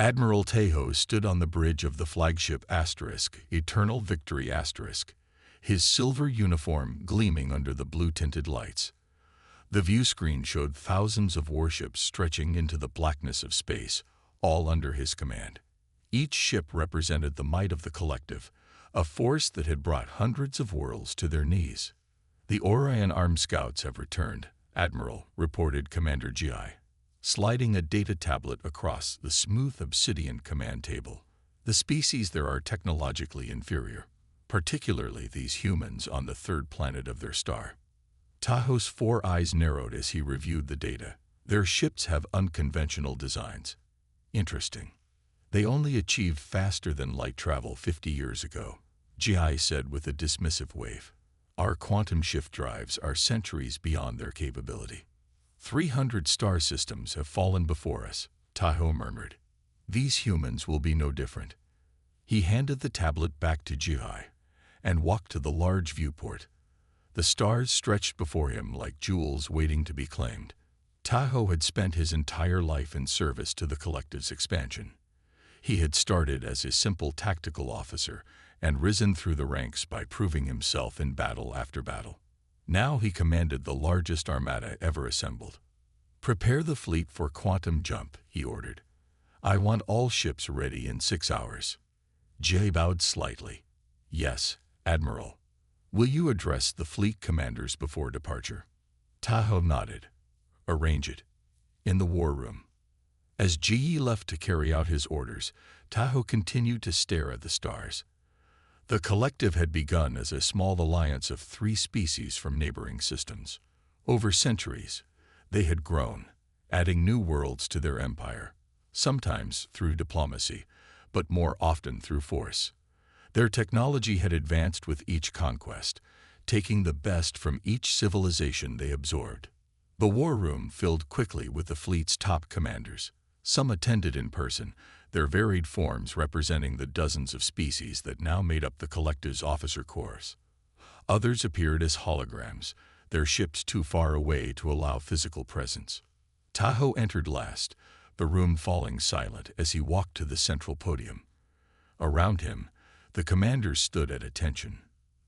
Admiral Tejo stood on the bridge of the flagship Eternal Victory his silver uniform gleaming under the blue-tinted lights. The view screen showed thousands of warships stretching into the blackness of space, all under his command. Each ship represented the might of the collective, a force that had brought hundreds of worlds to their knees. "The Orion armed scouts have returned, Admiral," reported Commander Gi, sliding a data tablet across the smooth obsidian command table. "The species there are technologically inferior, particularly these humans on the third planet of their star." Taho's four eyes narrowed as he reviewed the data. "Their ships have unconventional designs." "Interesting. They only achieved faster-than-light travel 50 years ago," Gi said with a dismissive wave. "Our quantum shift drives are centuries beyond their capability." 300 star systems have fallen before us," Taho murmured. "These humans will be no different." He handed the tablet back to Gi and walked to the large viewport. The stars stretched before him like jewels waiting to be claimed. Taho had spent his entire life in service to the collective's expansion. He had started as a simple tactical officer and risen through the ranks by proving himself in battle after battle. Now he commanded the largest armada ever assembled. "Prepare the fleet for quantum jump," he ordered. "I want all ships ready in 6 hours." Jay bowed slightly. "Yes, Admiral." "Will you address the fleet commanders before departure?" Taho nodded. "Arrange it." In the war room. As Ji left to carry out his orders, Taho continued to stare at the stars. The collective had begun as a small alliance of 3 species from neighboring systems. Over centuries, they had grown, adding new worlds to their empire, sometimes through diplomacy, but more often through force. Their technology had advanced with each conquest, taking the best from each civilization they absorbed. The war room filled quickly with the fleet's top commanders. Some attended in person, their varied forms representing the dozens of species that now made up the collective's officer corps. Others appeared as holograms, their ships too far away to allow physical presence. Taho entered last, the room falling silent as he walked to the central podium. Around him, the commanders stood at attention,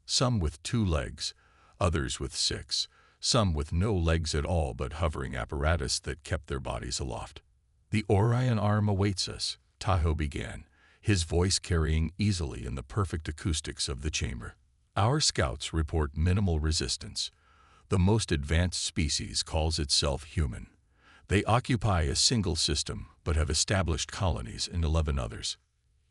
some with 2 legs, others with 6, some with no legs at all but hovering apparatus that kept their bodies aloft. "The Orion arm awaits us," Taho began, his voice carrying easily in the perfect acoustics of the chamber. "Our scouts report minimal resistance. The most advanced species calls itself human. They occupy a single system, but have established colonies in 11 others."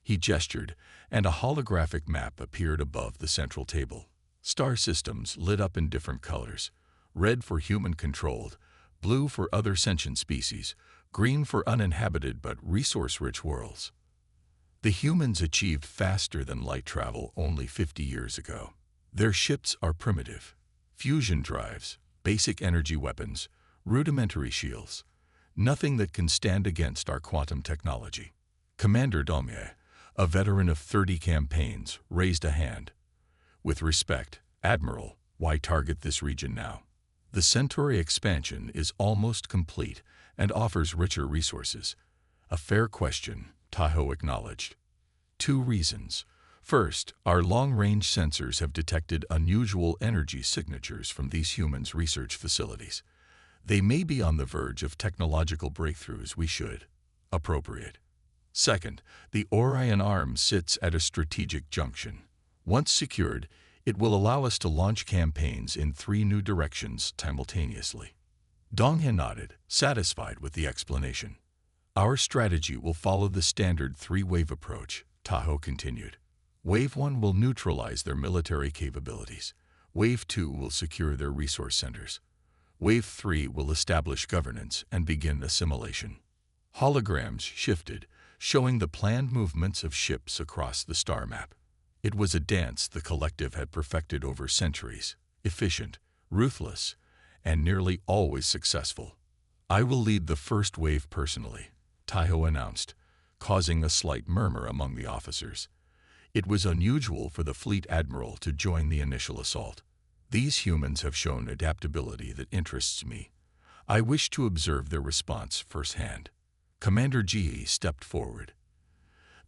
He gestured, and a holographic map appeared above the central table. Star systems lit up in different colors: red for human-controlled, blue for other sentient species, green for uninhabited but resource-rich worlds. The humans achieved faster-than-light travel only 50 years ago. Their ships are primitive. Fusion drives, basic energy weapons, rudimentary shields. Nothing that can stand against our quantum technology. Commander Domye, a veteran of 30 campaigns, raised a hand. "With respect, Admiral, why target this region now? The Centauri expansion is almost complete and offers richer resources." "A fair question," Taho acknowledged. 2 reasons. First, our long-range sensors have detected unusual energy signatures from these humans' research facilities. They may be on the verge of technological breakthroughs we should appropriate. Second, the Orion arm sits at a strategic junction. Once secured, it will allow us to launch campaigns in 3 new directions simultaneously. Donghe nodded, satisfied with the explanation. "Our strategy will follow the standard 3-wave approach," Taho continued. "Wave 1 will neutralize their military capabilities. Wave 2 will secure their resource centers. Wave 3 will establish governance and begin assimilation." Holograms shifted, showing the planned movements of ships across the star map. It was a dance the collective had perfected over centuries, efficient, ruthless, and nearly always successful. "I will lead the first wave personally," Taho announced, causing a slight murmur among the officers. It was unusual for the fleet admiral to join the initial assault. "These humans have shown adaptability that interests me. I wish to observe their response firsthand." Commander Ge stepped forward.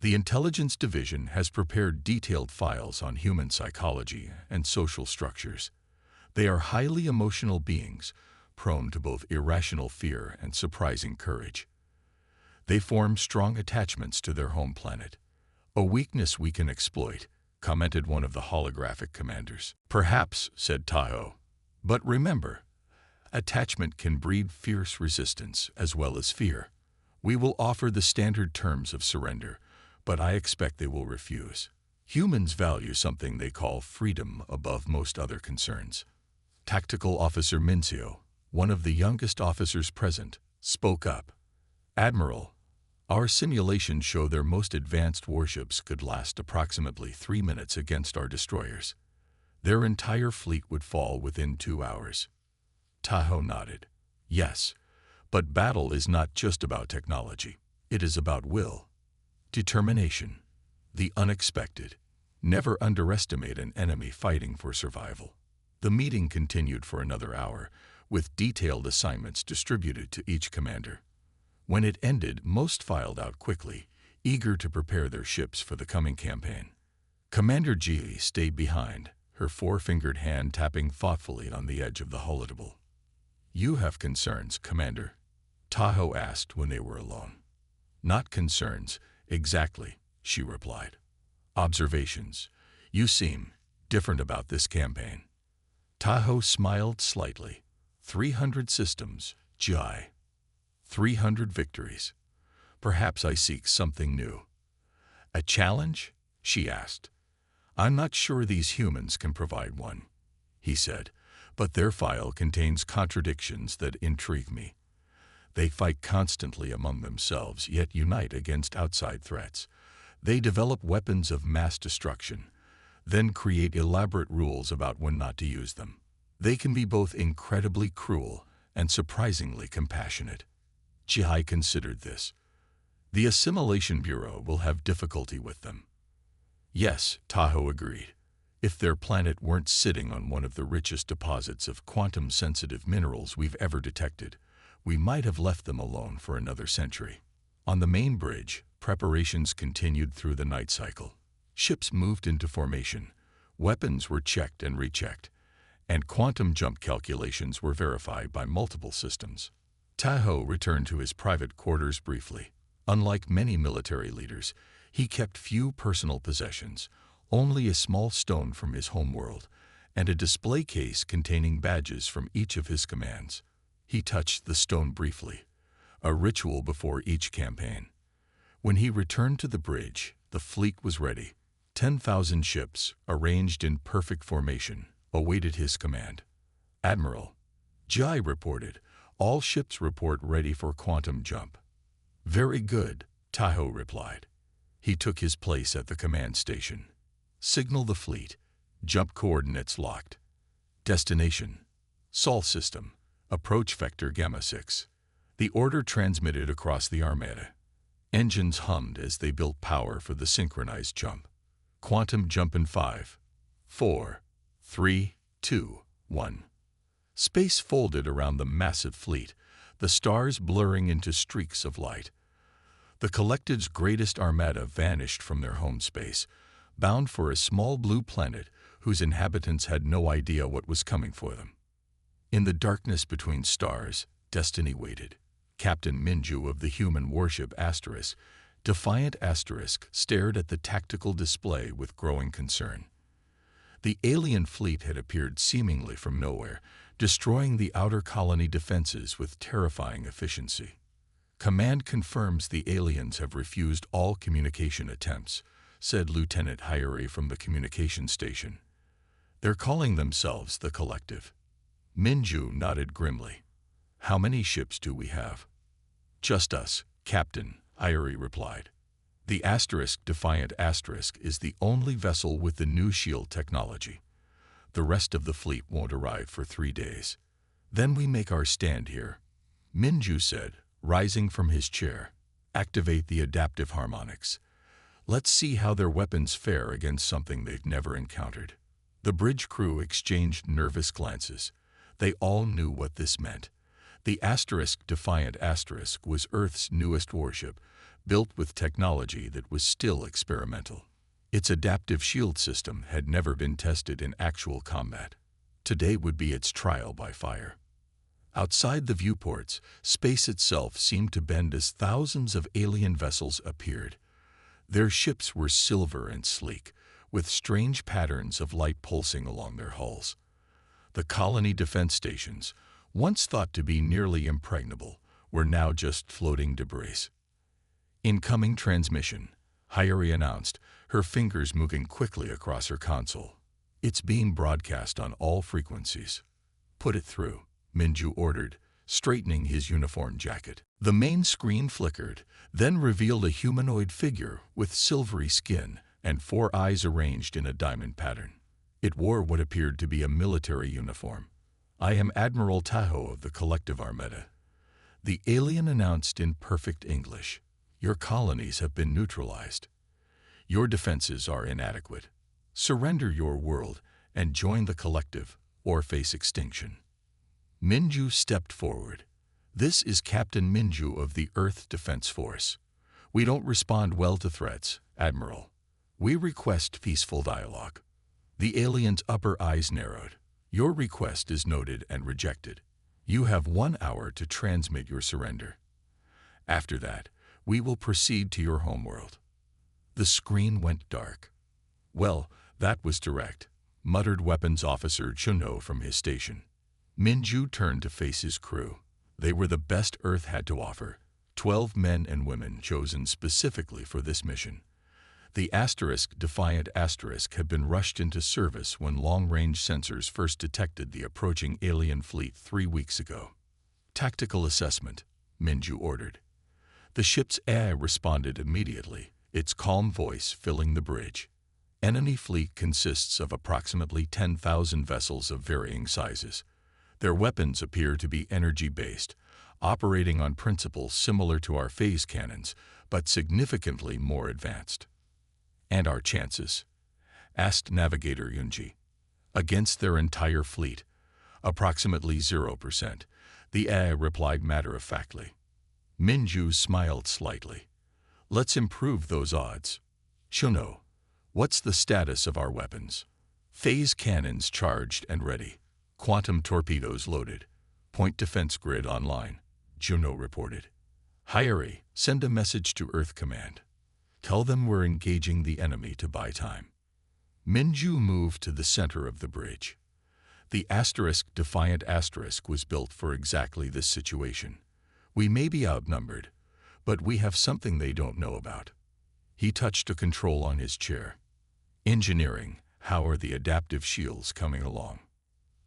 The Intelligence Division has prepared detailed files on human psychology and social structures. They are highly emotional beings, prone to both irrational fear and surprising courage. They form strong attachments to their home planet. A weakness we can exploit, commented one of the holographic commanders. Perhaps, said Tahoe. But remember, attachment can breed fierce resistance as well as fear. We will offer the standard terms of surrender, but I expect they will refuse. Humans value something they call freedom above most other concerns. Tactical Officer Mincio, one of the youngest officers present, spoke up. Admiral, our simulations show their most advanced warships could last approximately 3 minutes against our destroyers. Their entire fleet would fall within 2 hours. Tahoe nodded. Yes, but battle is not just about technology. It is about will, determination, the unexpected. Never underestimate an enemy fighting for survival. The meeting continued for another hour, with detailed assignments distributed to each commander. When it ended, most filed out quickly, eager to prepare their ships for the coming campaign. Commander Ge stayed behind, her four-fingered hand tapping thoughtfully on the edge of the holodeble. You have concerns, Commander? Tahoe asked when they were alone. Not concerns, exactly, she replied. Observations. You seem different about this campaign. Tahoe smiled slightly. 300 systems, Jai. 300 victories. Perhaps I seek something new. A challenge? She asked. I'm not sure these humans can provide one, he said, but their file contains contradictions that intrigue me. They fight constantly among themselves, yet unite against outside threats. They develop weapons of mass destruction, then create elaborate rules about when not to use them. They can be both incredibly cruel and surprisingly compassionate. Jihai considered this. The Assimilation Bureau will have difficulty with them. Yes, Tahoe agreed. If their planet weren't sitting on one of the richest deposits of quantum-sensitive minerals we've ever detected, we might have left them alone for another century. On the main bridge, preparations continued through the night cycle. Ships moved into formation, weapons were checked and rechecked, and quantum jump calculations were verified by multiple systems. Tahoe returned to his private quarters briefly. Unlike many military leaders, he kept few personal possessions, only a small stone from his homeworld, and a display case containing badges from each of his commands. He touched the stone briefly, a ritual before each campaign. When he returned to the bridge, the fleet was ready. 10,000 ships, arranged in perfect formation, awaited his command. Admiral, Jai reported, all ships report ready for quantum jump. Very good, Tahoe replied. He took his place at the command station. Signal the fleet. Jump coordinates locked. Destination: Sol system. Approach vector Gamma 6. The order transmitted across the Armada. Engines hummed as they built power for the synchronized jump. Quantum jump in 5, 4, 3, 2, 1. Space folded around the massive fleet, the stars blurring into streaks of light. The collective's greatest armada vanished from their home space, bound for a small blue planet whose inhabitants had no idea what was coming for them. In the darkness between stars, destiny waited. Captain Minju of the human warship Asterisk, Defiant Asterisk, stared at the tactical display with growing concern. The alien fleet had appeared seemingly from nowhere, destroying the outer colony defenses with terrifying efficiency. Command confirms the aliens have refused all communication attempts, said Lieutenant Hyeri from the communication station. They're calling themselves the Collective. Minju nodded grimly. How many ships do we have? Just us, Captain, Hyeri replied. The Asterisk Defiant Asterisk is the only vessel with the new shield technology. The rest of the fleet won't arrive for 3 days. Then we make our stand here, Minju said, rising from his chair. Activate the adaptive harmonics. Let's see how their weapons fare against something they've never encountered. The bridge crew exchanged nervous glances. They all knew what this meant. The Defiant was Earth's newest warship, built with technology that was still experimental. Its adaptive shield system had never been tested in actual combat. Today would be its trial by fire. Outside the viewports, space itself seemed to bend as thousands of alien vessels appeared. Their ships were silver and sleek, with strange patterns of light pulsing along their hulls. The colony defense stations, once thought to be nearly impregnable, were now just floating debris. Incoming transmission, Hayuri announced, her fingers moving quickly across her console. It's being broadcast on all frequencies. Put it through, Minju ordered, straightening his uniform jacket. The main screen flickered, then revealed a humanoid figure with silvery skin and 4 eyes arranged in a diamond pattern. It wore what appeared to be a military uniform. "I am Admiral Tahoe of the Galactic Armada," the alien announced in perfect English. "Your colonies have been neutralized. Your defenses are inadequate. Surrender your world and join the collective or face extinction." Minju stepped forward. "This is Captain Minju of the Earth Defense Force. We don't respond well to threats, Admiral. We request peaceful dialogue." The alien's upper eyes narrowed. "Your request is noted and rejected. You have 1 hour to transmit your surrender. After that, we will proceed to your homeworld." The screen went dark. "Well, that was direct," muttered Weapons Officer Chuno from his station. Minju turned to face his crew. They were the best Earth had to offer, 12 men and women chosen specifically for this mission. The Defiant had been rushed into service when long-range sensors first detected the approaching alien fleet 3 weeks ago. "Tactical assessment," Minju ordered. The ship's AI responded immediately, its calm voice filling the bridge. "Enemy fleet consists of approximately 10,000 vessels of varying sizes. Their weapons appear to be energy-based, operating on principles similar to our phase cannons, but significantly more advanced." "And our chances?" asked Navigator Yunji. "Against their entire fleet, approximately 0%, the AI replied matter-of-factly. Minju smiled slightly. "Let's improve those odds. Shuno, what's the status of our weapons?" "Phase cannons charged and ready. Quantum torpedoes loaded. Point defense grid online," Juno reported. "Hayuri, send a message to Earth Command. Tell them we're engaging the enemy to buy time." Minju moved to the center of the bridge. The Defiant was built for exactly this situation. "We may be outnumbered, but we have something they don't know about." He touched a control on his chair. "Engineering, how are the adaptive shields coming along?"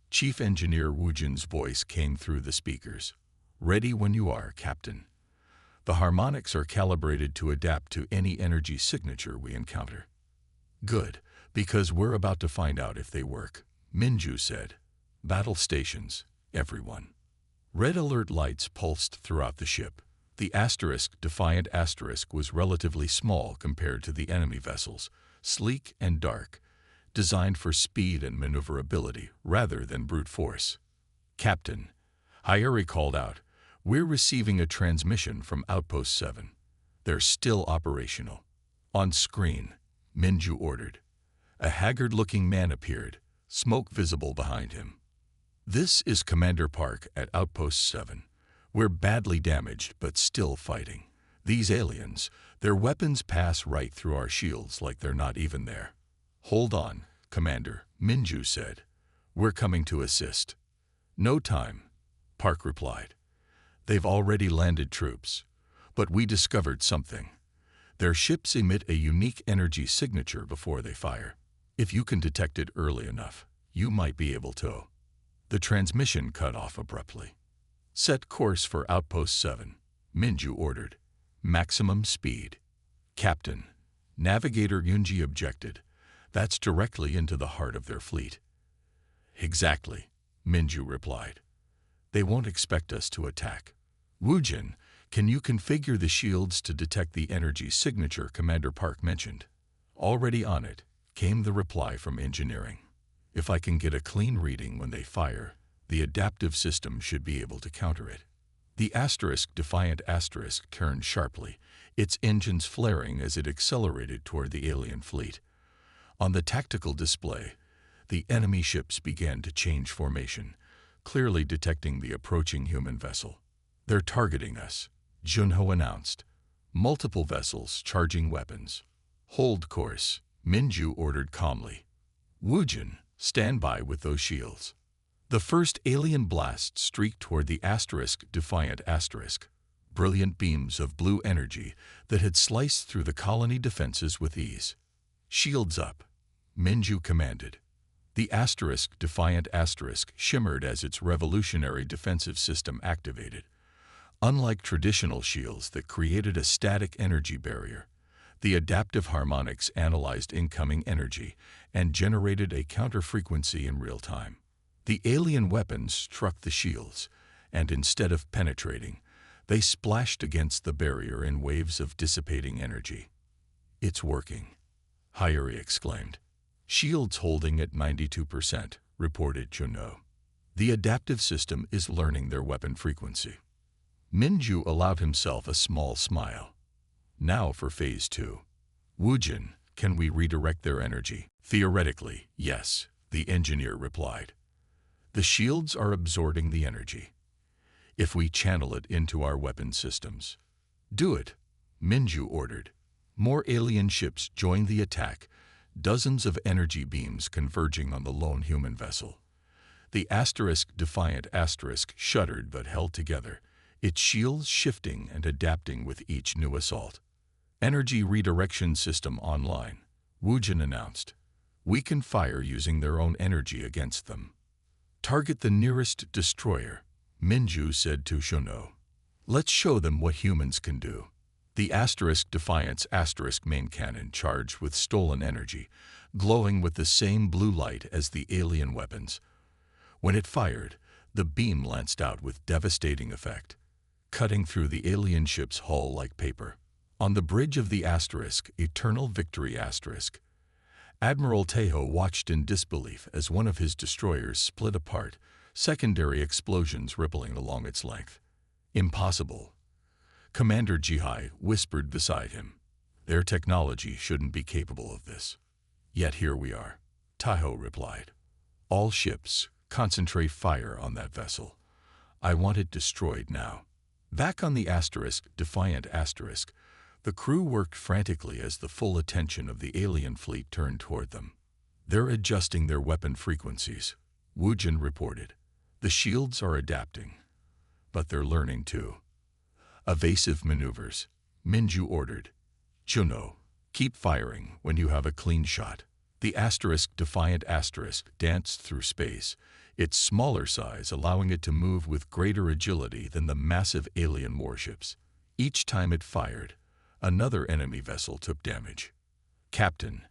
Chief Engineer Wujin's voice came through the speakers. "Ready when you are, Captain. The harmonics are calibrated to adapt to any energy signature we encounter." "Good, because we're about to find out if they work," Minju said. "Battle stations, everyone." Red alert lights pulsed throughout the ship. The Defiant was relatively small compared to the enemy vessels, sleek and dark, designed for speed and maneuverability rather than brute force. "Captain," Hayuri called out, "we're receiving a transmission from Outpost 7. They're still operational." On screen, Minju ordered. A haggard-looking man appeared, smoke visible behind him. "This is Commander Park at Outpost 7. We're badly damaged but still fighting. These aliens, their weapons pass right through our shields like they're not even there." "Hold on, Commander," Minju said. "We're coming to assist." "No time," Park replied. "They've already landed troops. But we discovered something. Their ships emit a unique energy signature before they fire. If you can detect it early enough, you might be able to." The transmission cut off abruptly. "Set course for Outpost 7, Minju ordered. "Maximum speed." "Captain," Navigator Yunji objected. "That's directly into the heart of their fleet." "Exactly," Minju replied. "They won't expect us to attack." "Wujin, can you configure the shields to detect the energy signature Commander Park mentioned?" "Already on it," came the reply from engineering. "If I can get a clean reading when they fire, The adaptive system should be able to counter it. The defiant asterisk turned sharply, its engines flaring as it accelerated toward the alien fleet. On the tactical display, the enemy ships began to change formation, clearly detecting the approaching human vessel. "They're targeting us," Junho announced. "Multiple vessels charging weapons." "Hold course," Minju ordered calmly. "Wujin, stand by with those shields." The first alien blast streaked toward the defiant asterisk, brilliant beams of blue energy that had sliced through the colony defenses with ease. "Shields up," Minju commanded. The defiant asterisk shimmered as its revolutionary defensive system activated. Unlike traditional shields that created a static energy barrier, the adaptive harmonics analyzed incoming energy and generated a counter-frequency in real time. The alien weapons struck the shields, and instead of penetrating, they splashed against the barrier in waves of dissipating energy. "It's working," Hayuri exclaimed. "Shields holding at 92%, reported Junho. "The adaptive system is learning their weapon frequency." Minju allowed himself a small smile. "Now for Phase 2. Wujin, can we redirect their energy?" "Theoretically, yes," the engineer replied. "The shields are absorbing the energy. If we channel it into our weapon systems." "Do it," Minju ordered. More alien ships joined the attack, dozens of energy beams converging on the lone human vessel. The defiant asterisk shuddered but held together, its shields shifting and adapting with each new assault. "Energy redirection system online," Wujin announced. "We can fire using their own energy against them." "Target the nearest destroyer," Minju said to Junho. "Let's show them what humans can do." The defiance main cannon charged with stolen energy, glowing with the same blue light as the alien weapons. When it fired, the beam lanced out with devastating effect, cutting through the alien ship's hull like paper. On the bridge of the Eternal Victory Admiral Tejo watched in disbelief as one of his destroyers split apart, secondary explosions rippling along its length. "Impossible," Commander Jihai whispered beside him. "Their technology shouldn't be capable of this." "Yet here we are," Tejo replied. "All ships, concentrate fire on that vessel. I want it destroyed now." Back on the defiant asterisk, the crew worked frantically as the full attention of the alien fleet turned toward them. "They're adjusting their weapon frequencies," Wujin reported. "The shields are adapting, but they're learning too." "Evasive maneuvers," Minju ordered. "Junho, keep firing when you have a clean shot." The defiant asterisk danced through space, its smaller size allowing it to move with greater agility than the massive alien warships. Each time it fired, another enemy vessel took damage. "Captain,"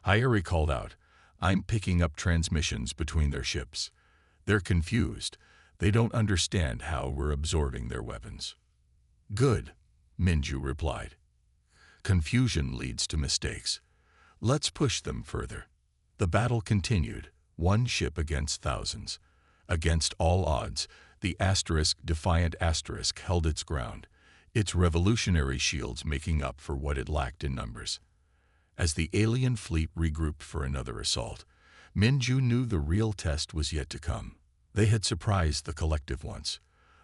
Hayuri called out, "I'm picking up transmissions between their ships. They're confused. They don't understand how we're absorbing their weapons." "Good," Minju replied. "Confusion leads to mistakes. Let's push them further." The battle continued, one ship against thousands. Against all odds, the defiant asterisk held its ground, its revolutionary shields making up for what it lacked in numbers. As the alien fleet regrouped for another assault, Minju knew the real test was yet to come. They had surprised the collective once.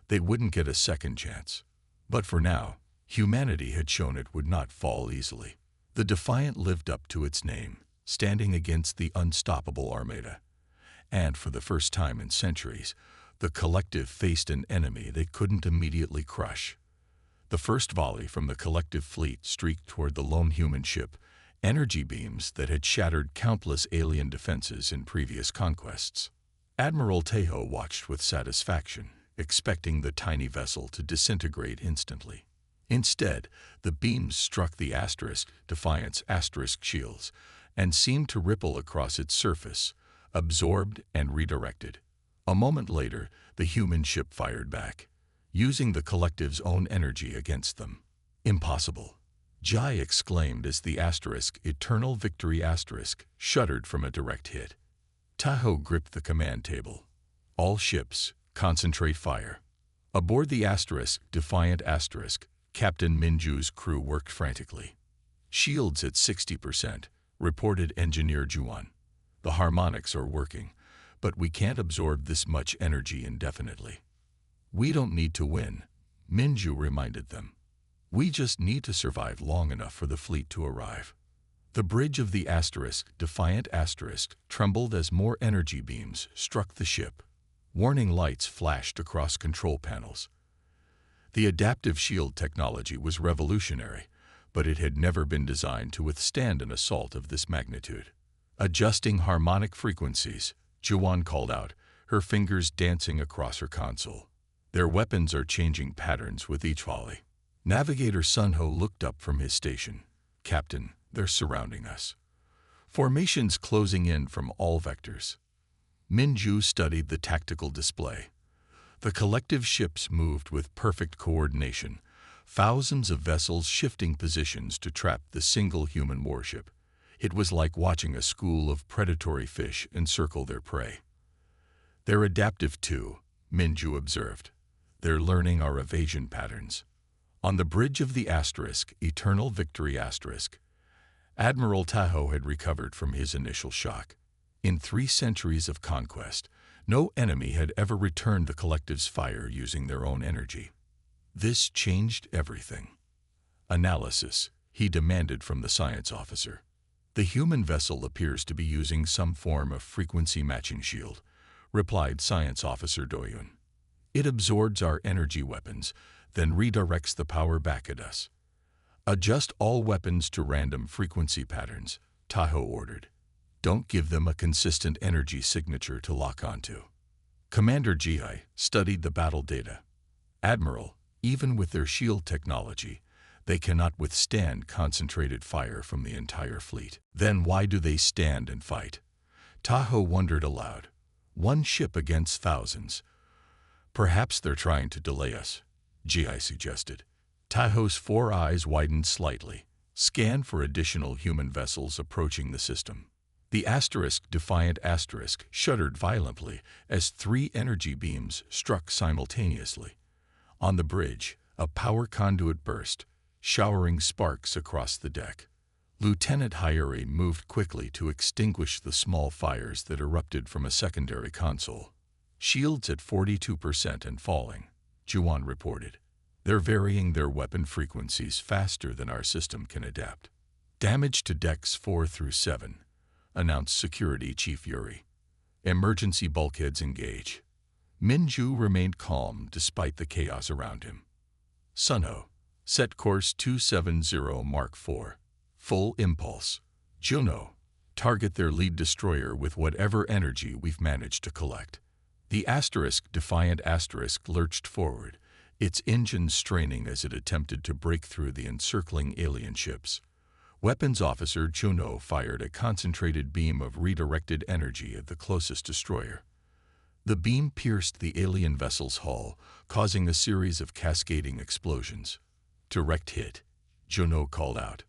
They wouldn't get a second chance. But for now, humanity had shown it would not fall easily. The Defiant lived up to its name, standing against the unstoppable Armada. And for the first time in centuries, the collective faced an enemy they couldn't immediately crush. The first volley from the collective fleet streaked toward the lone human ship, energy beams that had shattered countless alien defenses in previous conquests. Admiral Tejo watched with satisfaction, expecting the tiny vessel to disintegrate instantly. Instead, the beams struck the Defiance shields and seemed to ripple across its surface, absorbed and redirected. A moment later, the human ship fired back, using the collective's own energy against them. "Impossible," Jai exclaimed as the Eternal Victory shuddered from a direct hit. Tahoe gripped the command table. All ships, concentrate fire. Aboard the Defiant Captain Minju's crew worked frantically. Shields at 60%, reported engineer Juan. The harmonics are working, but we can't absorb this much energy indefinitely. We don't need to win, Minju reminded them. We just need to survive long enough for the fleet to arrive. The bridge of the Defiant trembled as more energy beams struck the ship. Warning lights flashed across control panels. The adaptive shield technology was revolutionary, but it had never been designed to withstand an assault of this magnitude. Adjusting harmonic frequencies, Juan called out, her fingers dancing across her console. Their weapons are changing patterns with each volley. Navigator Sunho looked up from his station. Captain, they're surrounding us. Formations closing in from all vectors. Minju studied the tactical display. The collective ships moved with perfect coordination, thousands of vessels shifting positions to trap the single human warship. It was like watching a school of predatory fish encircle their prey. They're adaptive too, Minju observed. They're learning our evasion patterns. On the bridge of the Eternal Victory Admiral Tahoe had recovered from his initial shock. In 3 centuries of conquest, no enemy had ever returned the collective's fire using their own energy. This changed everything. Analysis, he demanded from the science officer. The human vessel appears to be using some form of frequency matching shield, replied Science Officer Doyun. It absorbs our energy weapons, then redirects the power back at us. Adjust all weapons to random frequency patterns, Tahoe ordered. Don't give them a consistent energy signature to lock onto. Commander Ji studied the battle data. Admiral, even with their shield technology, they cannot withstand concentrated fire from the entire fleet. Then why do they stand and fight? Tahoe wondered aloud. One ship against thousands. Perhaps they're trying to delay us, Ji suggested. Tahoe's 4 eyes widened slightly, scanned for additional human vessels approaching the system. The Defiant shuddered violently as 3 energy beams struck simultaneously. On the bridge, a power conduit burst, showering sparks across the deck. Lieutenant Hayuri moved quickly to extinguish the small fires that erupted from a secondary console. Shields at 42% and falling, Juan reported. They're varying their weapon frequencies faster than our system can adapt. Damage to decks 4 through 7, announced Security Chief Yuri. Emergency bulkheads engage. Minju remained calm despite the chaos around him. Sunho, set course 270 Mark IV. Full impulse. Juno, target their lead destroyer with whatever energy we've managed to collect. The Defiant lurched forward, its engines straining as it attempted to break through the encircling alien ships. Weapons Officer Juno fired a concentrated beam of redirected energy at the closest destroyer. The beam pierced the alien vessel's hull, causing a series of cascading explosions. Direct hit, Juno called out.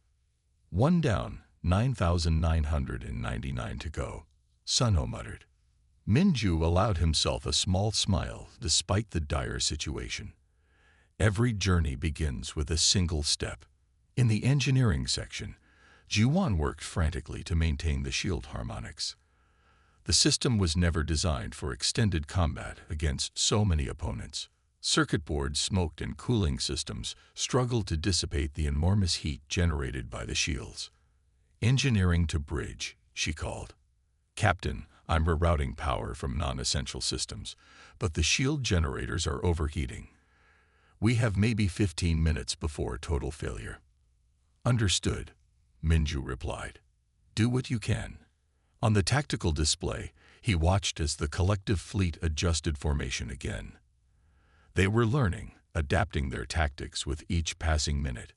1 down, 9,999 to go, Sunho muttered. Minju allowed himself a small smile despite the dire situation. Every journey begins with a single step. In the engineering section, Juan worked frantically to maintain the shield harmonics. The system was never designed for extended combat against so many opponents. Circuit boards smoked and cooling systems struggled to dissipate the enormous heat generated by the shields. Engineering to bridge, she called. Captain, I'm rerouting power from non-essential systems, but the shield generators are overheating. We have maybe 15 minutes before total failure. Understood, Minju replied. Do what you can. On the tactical display, he watched as the collective fleet adjusted formation again. They were learning, adapting their tactics with each passing minute.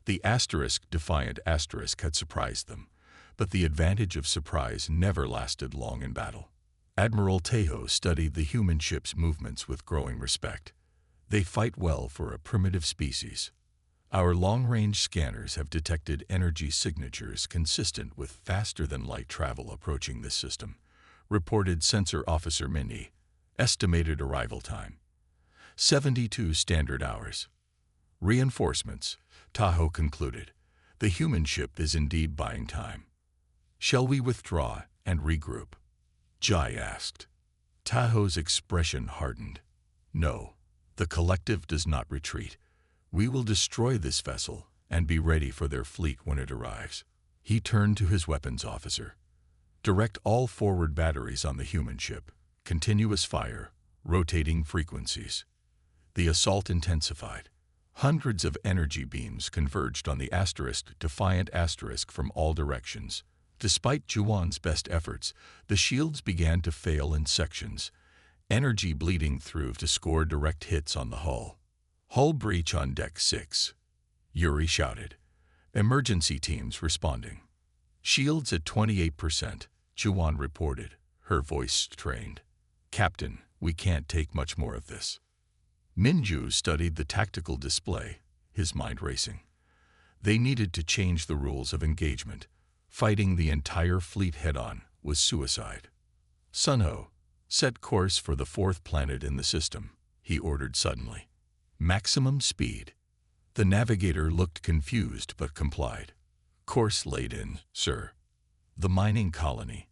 The Defiant had surprised them, but the advantage of surprise never lasted long in battle. Admiral Tahoe studied the human ship's movements with growing respect. They fight well for a primitive species. Our long-range scanners have detected energy signatures consistent with faster-than-light travel approaching this system, reported Sensor Officer Minnie. Estimated arrival time: 72 standard hours. Reinforcements, Tahoe concluded. The human ship is indeed buying time. Shall we withdraw and regroup? Jai asked. Tahoe's expression hardened. No, the collective does not retreat. We will destroy this vessel and be ready for their fleet when it arrives. He turned to his weapons officer. Direct all forward batteries on the human ship. Continuous fire, rotating frequencies. The assault intensified. Hundreds of energy beams converged on the Defiant from all directions. Despite Juwan's best efforts, the shields began to fail in sections, energy bleeding through to score direct hits on the hull. Hull breach on Deck 6. Yuri shouted. Emergency teams responding. Shields at 28%, Juwan reported, her voice strained. Captain, we can't take much more of this. Minju studied the tactical display, his mind racing. They needed to change the rules of engagement. Fighting the entire fleet head-on was suicide. Sunho, set course for the 4th planet in the system, he ordered suddenly. Maximum speed. The navigator looked confused but complied. Course laid in, sir. The mining colony?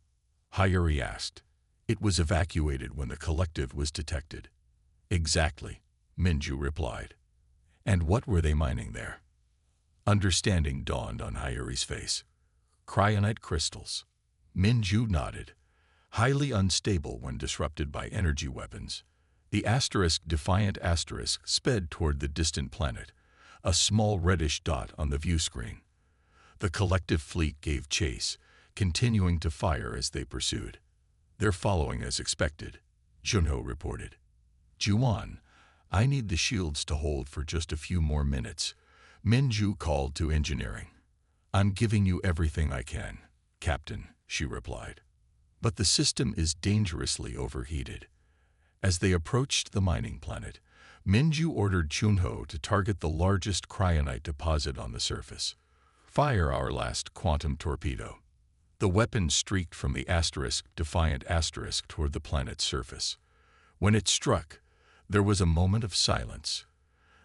Hayuri asked. It was evacuated when the collective was detected. Exactly, Minju replied. And what were they mining there? Understanding dawned on Hayuri's face. Cryonite crystals. Minju nodded. Highly unstable when disrupted by energy weapons, the Defiant sped toward the distant planet, a small reddish dot on the view screen. The collective fleet gave chase, continuing to fire as they pursued. They're following as expected, Junho reported. Juwan, I need the shields to hold for just a few more minutes, Minju called to engineering. I'm giving you everything I can, Captain, she replied. But the system is dangerously overheated. As they approached the mining planet, Minju ordered Junho to target the largest cryonite deposit on the surface. Fire our last quantum torpedo. The weapon streaked from the Defiant toward the planet's surface. When it struck, there was a moment of silence.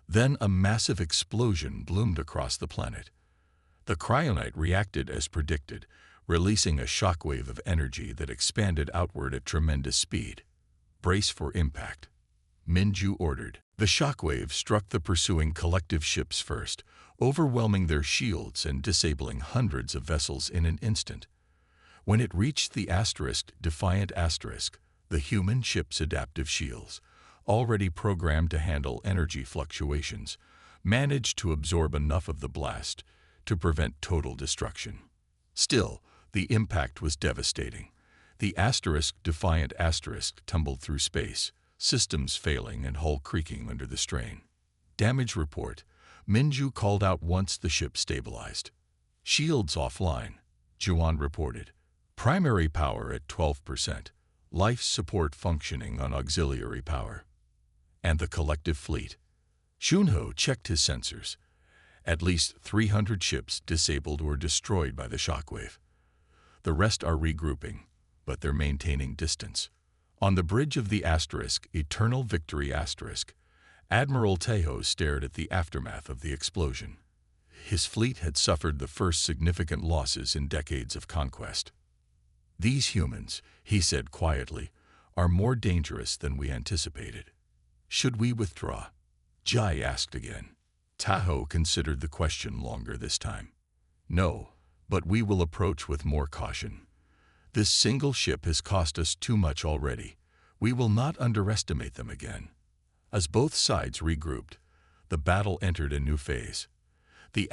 Then a massive explosion bloomed across the planet. The cryonite reacted as predicted, releasing a shockwave of energy that expanded outward at tremendous speed. Brace for impact, Minju ordered. The shockwave struck the pursuing collective ships first, overwhelming their shields and disabling hundreds of vessels in an instant. When it reached the Defiant, the human ship's adaptive shields, already programmed to handle energy fluctuations, managed to absorb enough of the blast to prevent total destruction. Still, the impact was devastating. The Defiant tumbled through space, systems failing and hull creaking under the strain. Damage report, Minju called out once the ship stabilized. Shields offline, Juwan reported. Primary power at 12%, life support functioning on auxiliary power. And the collective fleet. Junho checked his sensors. At least 300 ships disabled or destroyed by the shockwave. The rest are regrouping, but they're maintaining distance. On the bridge of the Eternal Victory Admiral Tejo stared at the aftermath of the explosion. His fleet had suffered the first significant losses in decades of conquest. These humans, he said quietly, are more dangerous than we anticipated. Should we withdraw? Jai asked again. Tahoe considered the question longer this time. No, but we will approach with more caution. This single ship has cost us too much already. We will not underestimate them again. As both sides regrouped, the battle entered a new phase. The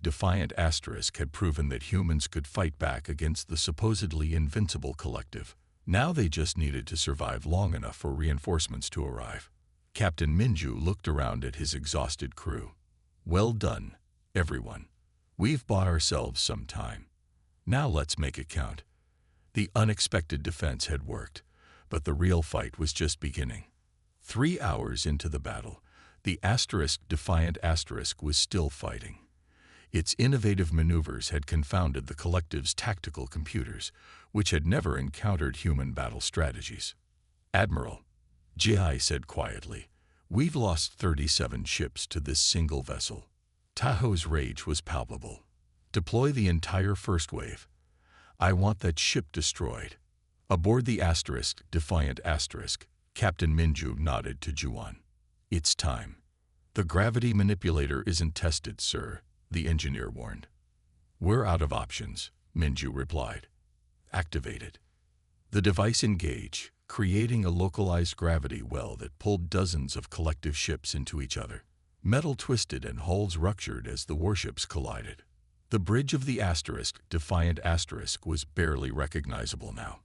Defiant had proven that humans could fight back against the supposedly invincible collective. Now they just needed to survive long enough for reinforcements to arrive. Captain Minju looked around at his exhausted crew. Well done, everyone. We've bought ourselves some time. Now let's make it count. The unexpected defense had worked, but the real fight was just beginning. 3 hours into the battle, the Defiant was still fighting. Its innovative maneuvers had confounded the collective's tactical computers, which had never encountered human battle strategies. Admiral, Jihai said quietly. We've lost 37 ships to this single vessel. Tahoe's rage was palpable. Deploy the entire first wave. I want that ship destroyed. Aboard the Defiant Asterisk, Captain Minju nodded to Juan. It's time. The gravity manipulator isn't tested, sir, the engineer warned. We're out of options, Minju replied. Activate it. The device engaged, creating a localized gravity well that pulled dozens of collective ships into each other. Metal twisted and hulls ruptured as the warships collided. The bridge of the Defiant Asterisk was barely recognizable now.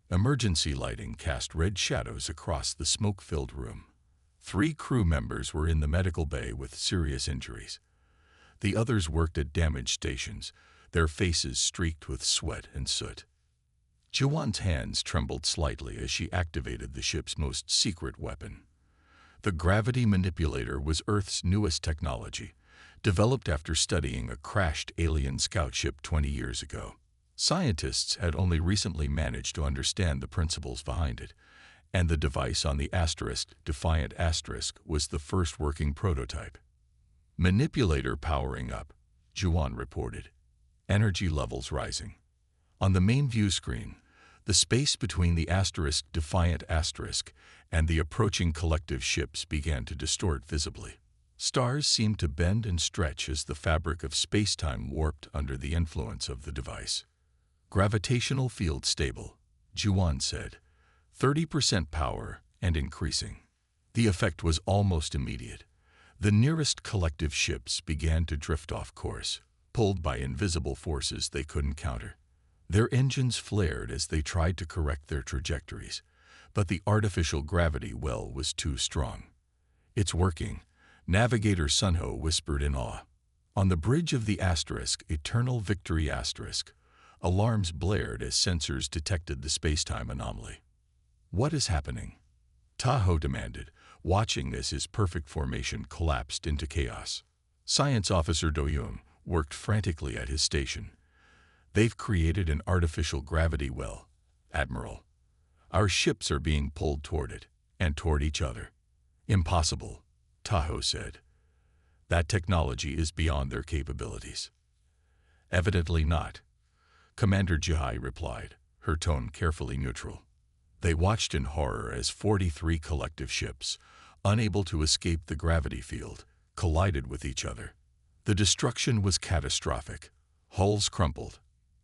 Emergency lighting cast red shadows across the smoke-filled room. 3 crew members were in the medical bay with serious injuries. The others worked at damage stations, their faces streaked with sweat and soot. Juwan's hands trembled slightly as she activated the ship's most secret weapon. The gravity manipulator was Earth's newest technology, developed after studying a crashed alien scout ship 20 years ago. Scientists had only recently managed to understand the principles behind it, and the device on the Defiant Asterisk was the first working prototype. Manipulator powering up, Juwan reported. Energy levels rising. On the main view screen, the space between the Defiant Asterisk and the approaching collective ships began to distort visibly. Stars seemed to bend and stretch as the fabric of space-time warped under the influence of the device. Gravitational field stable, Juwan said. 30% power and increasing. The effect was almost immediate. The nearest collective ships began to drift off course, pulled by invisible forces they couldn't counter. Their engines flared as they tried to correct their trajectories, but the artificial gravity well was too strong. It's working, Navigator Sunho whispered in awe. On the bridge of the Eternal Victory Asterisk, alarms blared as sensors detected the spacetime anomaly. What is happening? Tahoe demanded, watching as his perfect formation collapsed into chaos. Science Officer Doyoon worked frantically at his station. They've created an artificial gravity well, Admiral. Our ships are being pulled toward it, and toward each other. Impossible, Tahoe said. That technology is beyond their capabilities. Evidently not, Commander Jihai replied, her tone carefully neutral. They watched in horror as 43 collective ships, unable to escape the gravity field, collided with each other. The destruction was catastrophic. Hulls crumpled,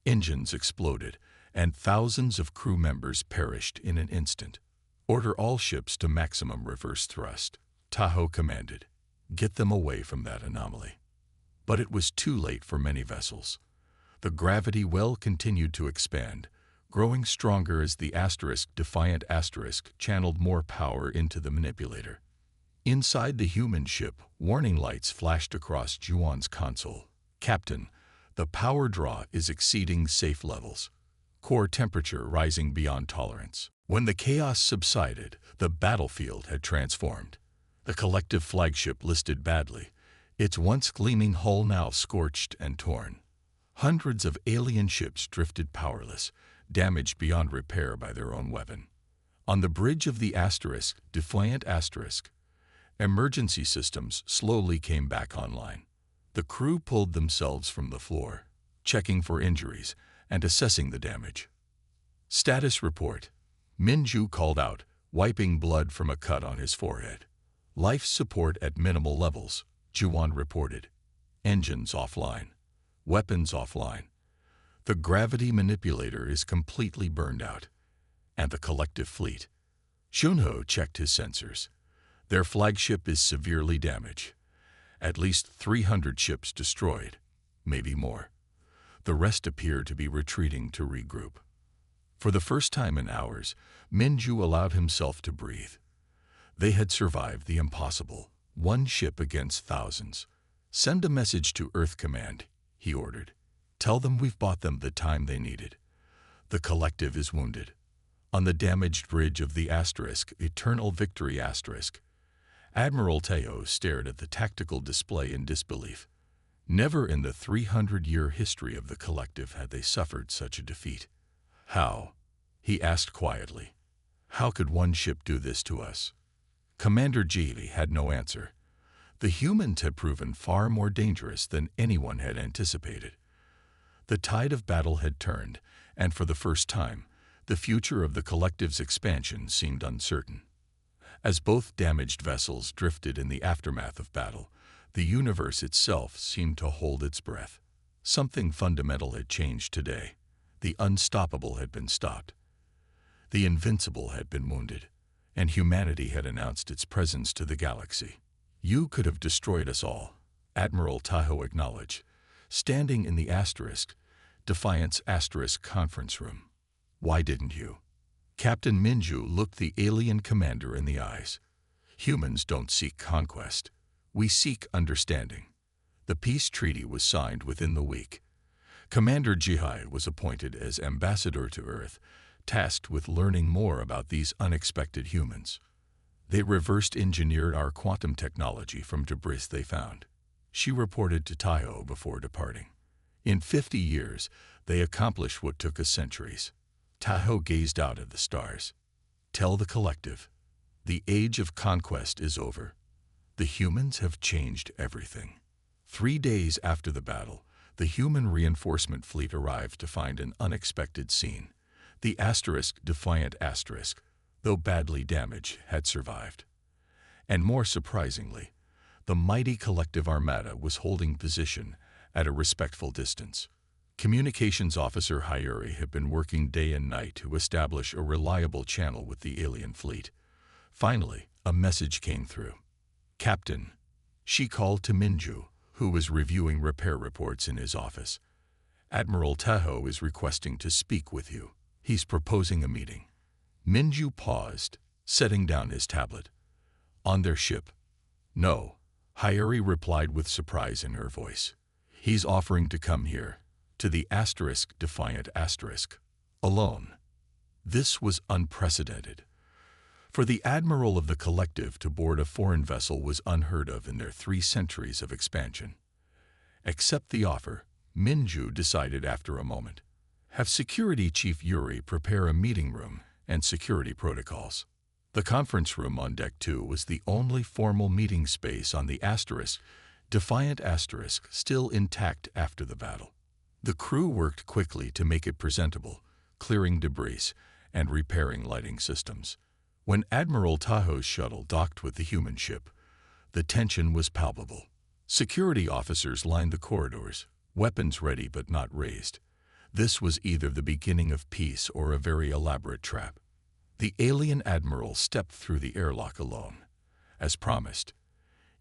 engines exploded, and thousands of crew members perished in an instant. Order all ships to maximum reverse thrust, Tahoe commanded. Get them away from that anomaly. But it was too late for many vessels. The gravity well continued to expand, growing stronger as the Defiant Asterisk channeled more power into the manipulator. Inside the human ship, warning lights flashed across Juwan's console. Captain, the power draw is exceeding safe levels. Core temperature rising beyond tolerance. When the chaos subsided, the battlefield had transformed. The collective flagship listed badly, its once gleaming hull now scorched and torn. Hundreds of alien ships drifted powerless, damaged beyond repair by their own weapon. On the bridge of the Defiant Asterisk, emergency systems slowly came back online. The crew pulled themselves from the floor, checking for injuries and assessing the damage. Status report, Minju called out, wiping blood from a cut on his forehead. Life support at minimal levels, Juwan reported. Engines offline. Weapons offline. The gravity manipulator is completely burned out. And the collective fleet. Shunho checked his sensors. Their flagship is severely damaged. At least 300 ships destroyed, maybe more. The rest appear to be retreating to regroup. For the first time in hours, Minju allowed himself to breathe. They had survived the impossible, one ship against thousands. Send a message to Earth Command, he ordered. Tell them we've bought them the time they needed. The collective is wounded. On the damaged bridge of the Eternal Victory Asterisk, Admiral Teo stared at the tactical display in disbelief. Never in the 300-year history of the collective had they suffered such a defeat. How? He asked quietly. How could one ship do this to us? Commander Geely had no answer. The humans had proven far more dangerous than anyone had anticipated. The tide of battle had turned, and for the first time, the future of the collective's expansion seemed uncertain. As both damaged vessels drifted in the aftermath of battle, the universe itself seemed to hold its breath. Something fundamental had changed today. The unstoppable had been stopped. The invincible had been wounded, and humanity had announced its presence to the galaxy. You could have destroyed us all, Admiral Tahoe acknowledged, standing in the Defiance conference room. Why didn't you? Captain Minju looked the alien commander in the eyes. Humans don't seek conquest. We seek understanding. The peace treaty was signed within the week. Commander Jihai was appointed as ambassador to Earth, tasked with learning more about these unexpected humans. They reversed engineered our quantum technology from debris they found. She reported to Tahoe before departing. In 50 years, they accomplished what took us centuries. Tahoe gazed out at the stars. Tell the collective, the age of conquest is over. The humans have changed everything. 3 days after the battle, the human reinforcement fleet arrived to find an unexpected scene. The Defiant, though badly damaged, had survived. And more surprisingly, the mighty collective armada was holding position at a respectful distance. Communications officer Hayuri had been working day and night to establish a reliable channel with the alien fleet. Finally, a message came through. Captain, she called to Minju, who was reviewing repair reports in his office. Admiral Tahoe is requesting to speak with you. He's proposing a meeting. Minju paused, setting down his tablet. On their ship? No, Hayuri replied with surprise in her voice. He's offering to come here, to the Defiant, alone. This was unprecedented. For the admiral of the collective to board a foreign vessel was unheard of in their 3 centuries of expansion. Accept the offer, Minju decided after a moment. Have Security Chief Yuri prepare a meeting room and security protocols. The conference room on Deck 2 was the only formal meeting space on the Defiant, still intact after the battle. The crew worked quickly to make it presentable, clearing debris and repairing lighting systems. When Admiral Tahoe's shuttle docked with the human ship, the tension was palpable. Security officers lined the corridors, weapons ready but not raised. This was either the beginning of peace or a very elaborate trap. The alien admiral stepped through the airlock alone. As promised.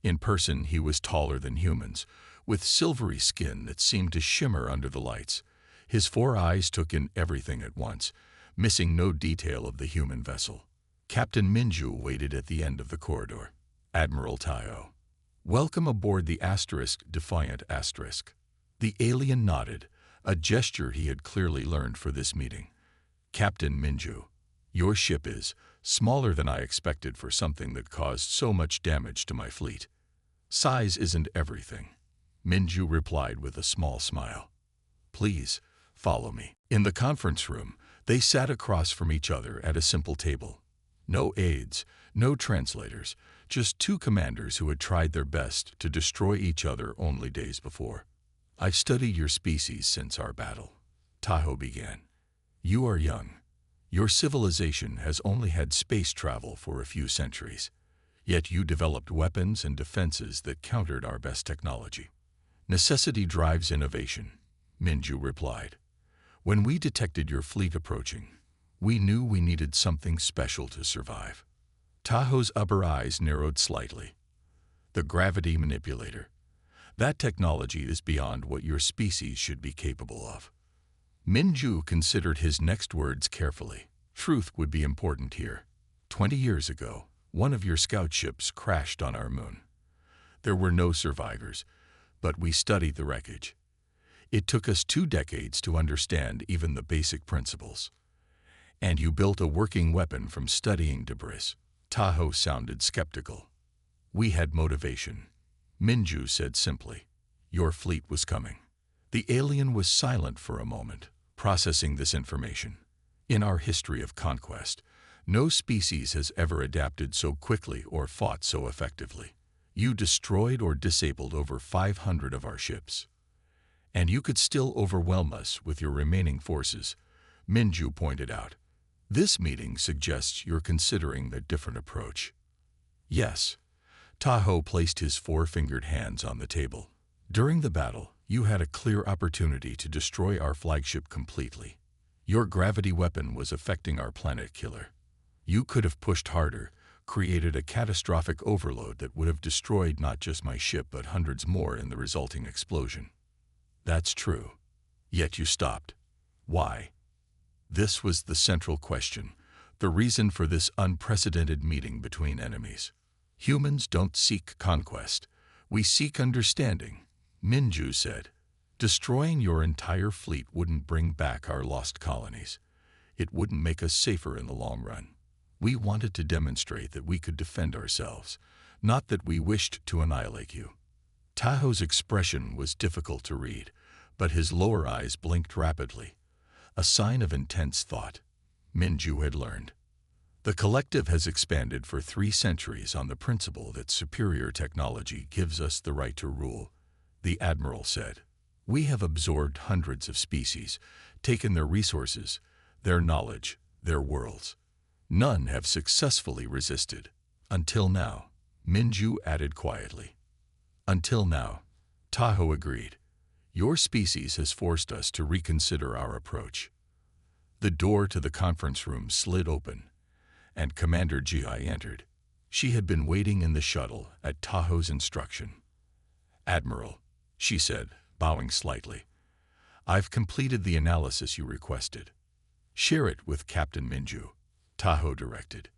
In person, he was taller than humans, with silvery skin that seemed to shimmer under the lights. His 4 eyes took in everything at once, missing no detail of the human vessel. Captain Minju waited at the end of the corridor. Admiral Tahoe. Welcome aboard the Defiant. The alien nodded, a gesture he had clearly learned for this meeting. Captain Minju, your ship is smaller than I expected for something that caused so much damage to my fleet. Size isn't everything, Minju replied with a small smile. Please, follow me. In the conference room, they sat across from each other at a simple table. No aides, no translators, just 2 commanders who had tried their best to destroy each other only days before. I've studied your species since our battle, Tahoe began. You are young. Your civilization has only had space travel for a few centuries. Yet you developed weapons and defenses that countered our best technology. Necessity drives innovation, Minju replied. When we detected your fleet approaching, we knew we needed something special to survive. Tahoe's upper eyes narrowed slightly. The gravity manipulator. That technology is beyond what your species should be capable of. Minju considered his next words carefully. Truth would be important here. 20 years ago, one of your scout ships crashed on our moon. There were no survivors, but we studied the wreckage. It took us 2 decades to understand even the basic principles. And you built a working weapon from studying debris. Tahoe sounded skeptical. We had motivation, Minju said simply. Your fleet was coming. The alien was silent for a moment, processing this information. In our history of conquest, No species has ever adapted so quickly or fought so effectively. You destroyed or disabled over 500 of our ships. And you could still overwhelm us with your remaining forces, Minju pointed out. This meeting suggests you're considering a different approach. Yes. Tahoe placed his four-fingered hands on the table. During the battle, you had a clear opportunity to destroy our flagship completely. Your gravity weapon was affecting our planet killer. You could have pushed harder, created a catastrophic overload that would have destroyed not just my ship but hundreds more in the resulting explosion. That's true. Yet you stopped. Why? This was the central question, the reason for this unprecedented meeting between enemies. Humans don't seek conquest. We seek understanding, Minju said. Destroying your entire fleet wouldn't bring back our lost colonies. It wouldn't make us safer in the long run. We wanted to demonstrate that we could defend ourselves, not that we wished to annihilate you. Tahoe's expression was difficult to read, but his lower eyes blinked rapidly, a sign of intense thought. Minju had learned. The collective has expanded for 3 centuries on the principle that superior technology gives us the right to rule, the Admiral said. We have absorbed hundreds of species, taken their resources, their knowledge, their worlds. None have successfully resisted. Until now, Minju added quietly. Until now, Tahoe agreed. Your species has forced us to reconsider our approach. The door to the conference room slid open, and Commander Gi entered. She had been waiting in the shuttle at Tahoe's instruction. Admiral, she said, bowing slightly, I've completed the analysis you requested. Share it with Captain Minju, Tahoe directed.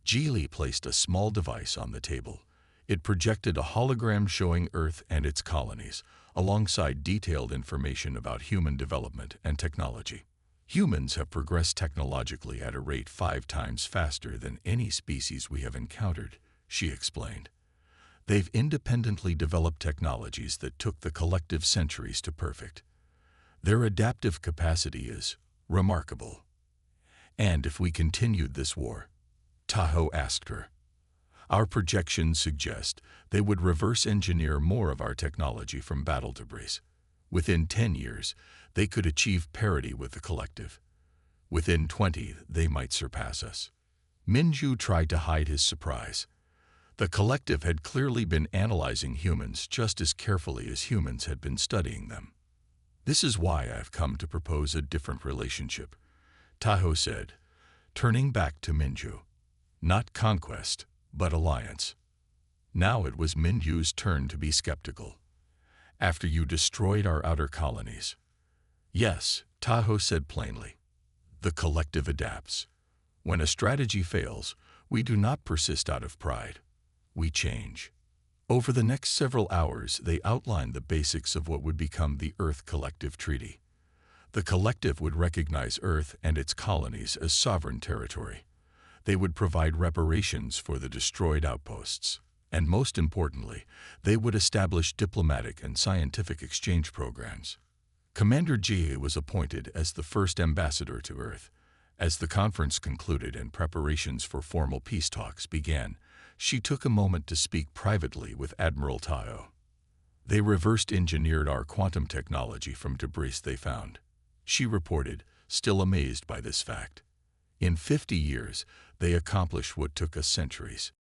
Geely placed a small device on the table. It projected a hologram showing Earth and its colonies, alongside detailed information about human development and technology. Humans have progressed technologically at a rate 5 times faster than any species we have encountered, she explained. They've independently developed technologies that took the collective centuries to perfect. Their adaptive capacity is remarkable. And if we continued this war, Tahoe asked her, our projections suggest they would reverse engineer more of our technology from battle debris. Within 10 years, they could achieve parity with the collective. Within 20, they might surpass us. Minju tried to hide his surprise. The collective had clearly been analyzing humans just as carefully as humans had been studying them. This is why I've come to propose a different relationship, Tahoe said, turning back to Minju. Not conquest, but alliance. Now it was Minju's turn to be skeptical. After you destroyed our outer colonies. Yes, Tahoe said plainly. The collective adapts. When a strategy fails, we do not persist out of pride. We change. Over the next several hours, they outlined the basics of what would become the Earth Collective Treaty. The collective would recognize Earth and its colonies as sovereign territory. They would provide reparations for the destroyed outposts. And most importantly, they would establish diplomatic and scientific exchange programs. Commander Gi was appointed as the first ambassador to Earth. As the conference concluded and preparations for formal peace talks began, she took a moment to speak privately with Admiral Tahoe. They reversed engineered our quantum technology from debris they found, she reported, still amazed by this fact. In 50 years, they accomplished what took us centuries.